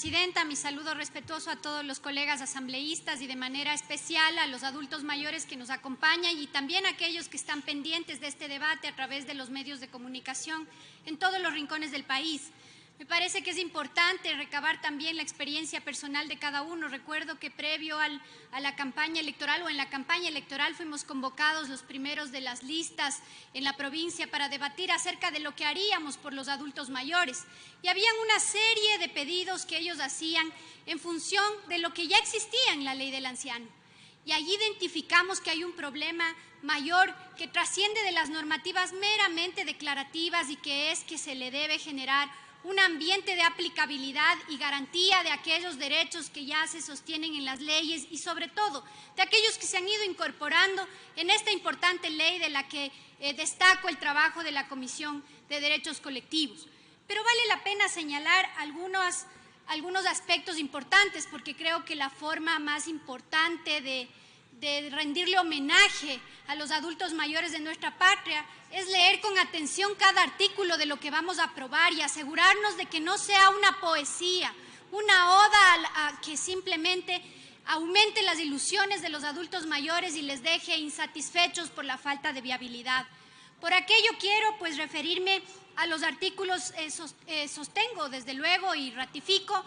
Presidenta. Mi saludo respetuoso a todos los colegas asambleístas y de manera especial a los adultos mayores que nos acompañan y también a aquellos que están pendientes de este debate a través de los medios de comunicación en todos los rincones del país. Me parece que es importante recabar también la experiencia personal de cada uno. Recuerdo que previo a la campaña electoral o en la campaña electoral fuimos convocados los primeros de las listas en la provincia para debatir acerca de lo que haríamos por los adultos mayores. Y habían una serie de pedidos que ellos hacían en función de lo que ya existía en la ley del anciano. Y allí identificamos que hay un problema mayor que trasciende de las normativas meramente declarativas y que es que se le debe generar un ambiente de aplicabilidad y garantía de aquellos derechos que ya se sostienen en las leyes y sobre todo de aquellos que se han ido incorporando en esta importante ley de la que destaco el trabajo de la Comisión de Derechos Colectivos. Pero vale la pena señalar algunos aspectos importantes porque creo que la forma más importante de rendirle homenaje a los adultos mayores de nuestra patria es leer con atención cada artículo de lo que vamos a aprobar y asegurarnos de que no sea una poesía, una oda a que simplemente aumente las ilusiones de los adultos mayores y les deje insatisfechos por la falta de viabilidad. Por aquello quiero referirme a los artículos, sostengo desde luego y ratifico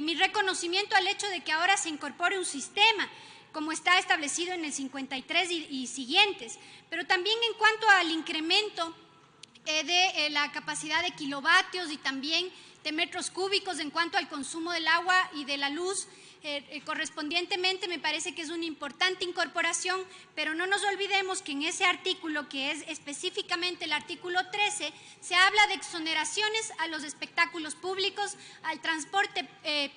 mi reconocimiento al hecho de que ahora se incorpore un sistema como está establecido en el 53 y siguientes, pero también en cuanto al incremento de la capacidad de kilovatios y también de metros cúbicos en cuanto al consumo del agua y de la luz, correspondientemente me parece que es una importante incorporación, pero no nos olvidemos que en ese artículo, que es específicamente el artículo 13, se habla de exoneraciones a los espectáculos públicos, al transporte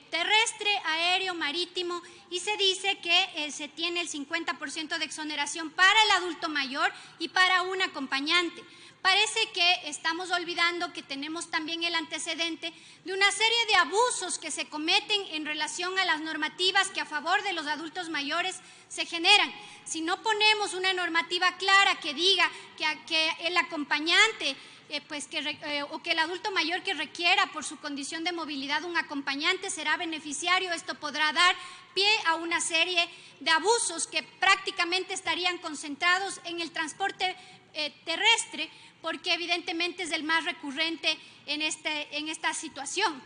terrestre, aéreo, marítimo, y se dice que se tiene el 50% de exoneración para el adulto mayor y para un acompañante. Parece que estamos olvidando que tenemos también el antecedente de una serie de abusos que se cometen en relación a las normativas que a favor de los adultos mayores se generan. Si no ponemos una normativa clara que diga que el acompañante o que el adulto mayor que requiera por su condición de movilidad un acompañante será beneficiario, esto podrá dar pie a una serie de abusos que prácticamente estarían concentrados en el transporte terrestre, porque evidentemente es el más recurrente en esta situación.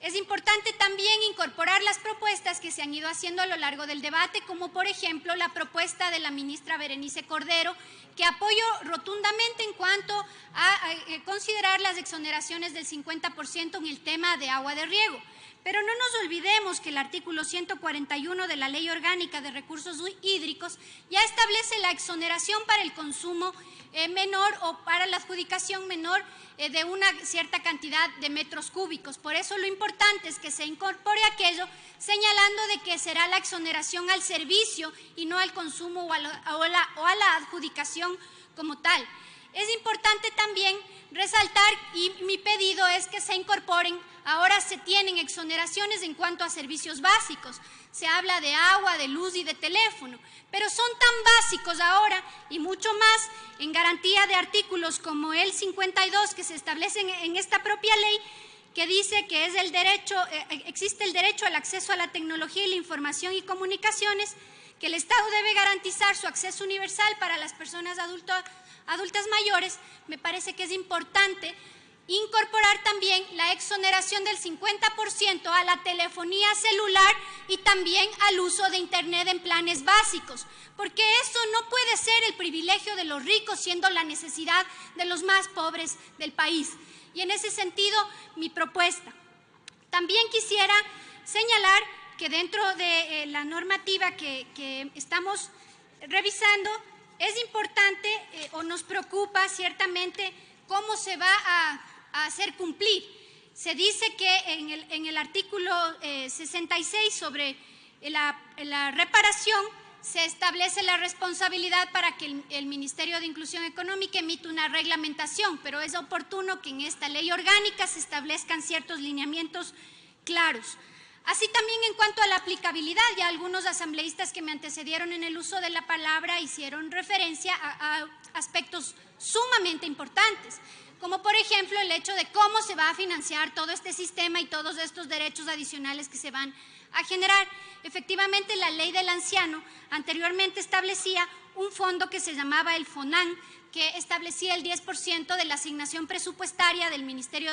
Es importante también incorporar las propuestas que se han ido haciendo a lo largo del debate, como por ejemplo la propuesta de la ministra Berenice Cordero, que apoyo rotundamente en cuanto a considerar las exoneraciones del 50% en el tema de agua de riego. Pero no nos olvidemos que el artículo 141 de la Ley Orgánica de Recursos Hídricos ya establece la exoneración para el consumo menor o para la adjudicación menor de una cierta cantidad de metros cúbicos. Por eso lo importante es que se incorpore aquello señalando de que será la exoneración al servicio y no al consumo o a la adjudicación como tal. Es importante también resaltar, y mi pedido es que se incorporen, ahora se tienen exoneraciones en cuanto a servicios básicos, se habla de agua, de luz y de teléfono, pero son tan básicos ahora y mucho más en garantía de artículos como el 52 que se establecen en esta propia ley, que dice que es existe el derecho al acceso a la tecnología y la información y comunicaciones, que el Estado debe garantizar su acceso universal para las personas adultas mayores. Me parece que es importante incorporar también la exoneración del 50% a la telefonía celular y también al uso de Internet en planes básicos, porque eso no puede ser el privilegio de los ricos, siendo la necesidad de los más pobres del país. Y en ese sentido, mi propuesta. También quisiera señalar que dentro de la normativa que estamos revisando, es importante o nos preocupa ciertamente cómo se va a hacer cumplir. Se dice que en el artículo 66 sobre la reparación se establece la responsabilidad para que el Ministerio de Inclusión Económica emita una reglamentación, pero es oportuno que en esta ley orgánica se establezcan ciertos lineamientos claros. Así también en cuanto a la aplicabilidad, ya algunos asambleístas que me antecedieron en el uso de la palabra hicieron referencia a aspectos sumamente importantes. como por ejemplo el hecho de cómo se va a financiar todo este sistema y todos estos derechos adicionales que se van a generar. Efectivamente, la ley del anciano anteriormente establecía un fondo que se llamaba el FONAN, que establecía el 10% de la asignación presupuestaria del Ministerio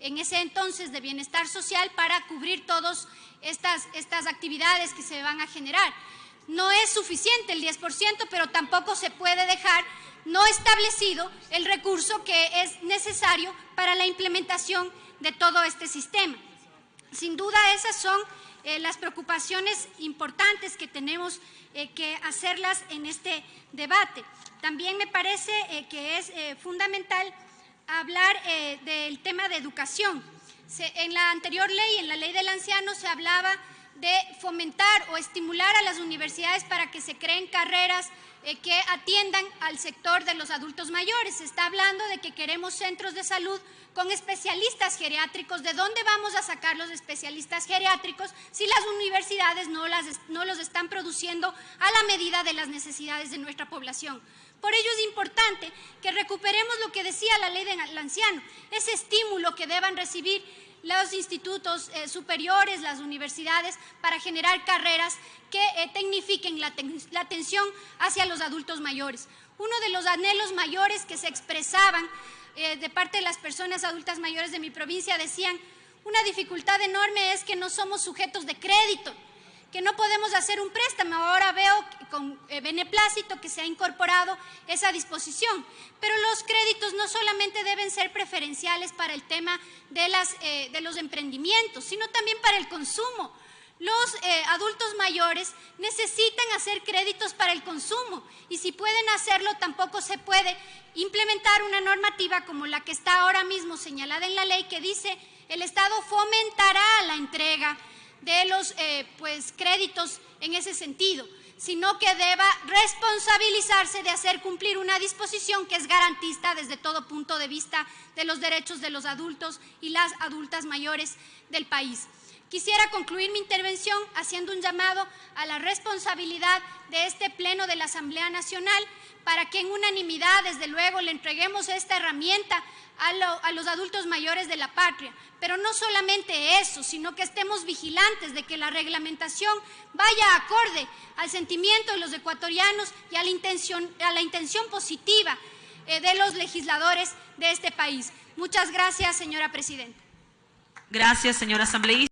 en ese entonces de Bienestar Social para cubrir todas estas actividades que se van a generar. No es suficiente el 10%, pero tampoco se puede dejar no establecido el recurso que es necesario para la implementación de todo este sistema. Sin duda, esas son las preocupaciones importantes que tenemos que hacerlas en este debate. También me parece que es fundamental hablar del tema de educación. En la anterior ley, en la ley del anciano, se hablaba de fomentar o estimular a las universidades para que se creen carreras que atiendan al sector de los adultos mayores. Se está hablando de que queremos centros de salud con especialistas geriátricos. ¿De dónde vamos a sacar los especialistas geriátricos si las universidades no los están produciendo a la medida de las necesidades de nuestra población? Por ello es importante que recuperemos lo que decía la ley del anciano, ese estímulo que deban recibir los institutos superiores, las universidades, para generar carreras que tecnifiquen la atención hacia los adultos mayores. Uno de los anhelos mayores que se expresaban de parte de las personas adultas mayores de mi provincia decían: una dificultad enorme es que no somos sujetos de crédito, que no podemos hacer un préstamo. Ahora veo con beneplácito que se ha incorporado esa disposición, pero los créditos no solamente deben ser preferenciales para el tema de los emprendimientos, sino también para el consumo. Los adultos mayores necesitan hacer créditos para el consumo y si pueden hacerlo, tampoco se puede implementar una normativa como la que está ahora mismo señalada en la ley, que dice: el Estado fomentará la entrega de los créditos en ese sentido, sino que deba responsabilizarse de hacer cumplir una disposición que es garantista desde todo punto de vista de los derechos de los adultos y las adultas mayores del país. Quisiera concluir mi intervención haciendo un llamado a la responsabilidad de este Pleno de la Asamblea Nacional para que en unanimidad, desde luego, le entreguemos esta herramienta a los adultos mayores de la patria. Pero no solamente eso, sino que estemos vigilantes de que la reglamentación vaya acorde al sentimiento de los ecuatorianos y a la intención positiva de los legisladores de este país. Muchas gracias, señora presidenta. Gracias, señora asambleísta.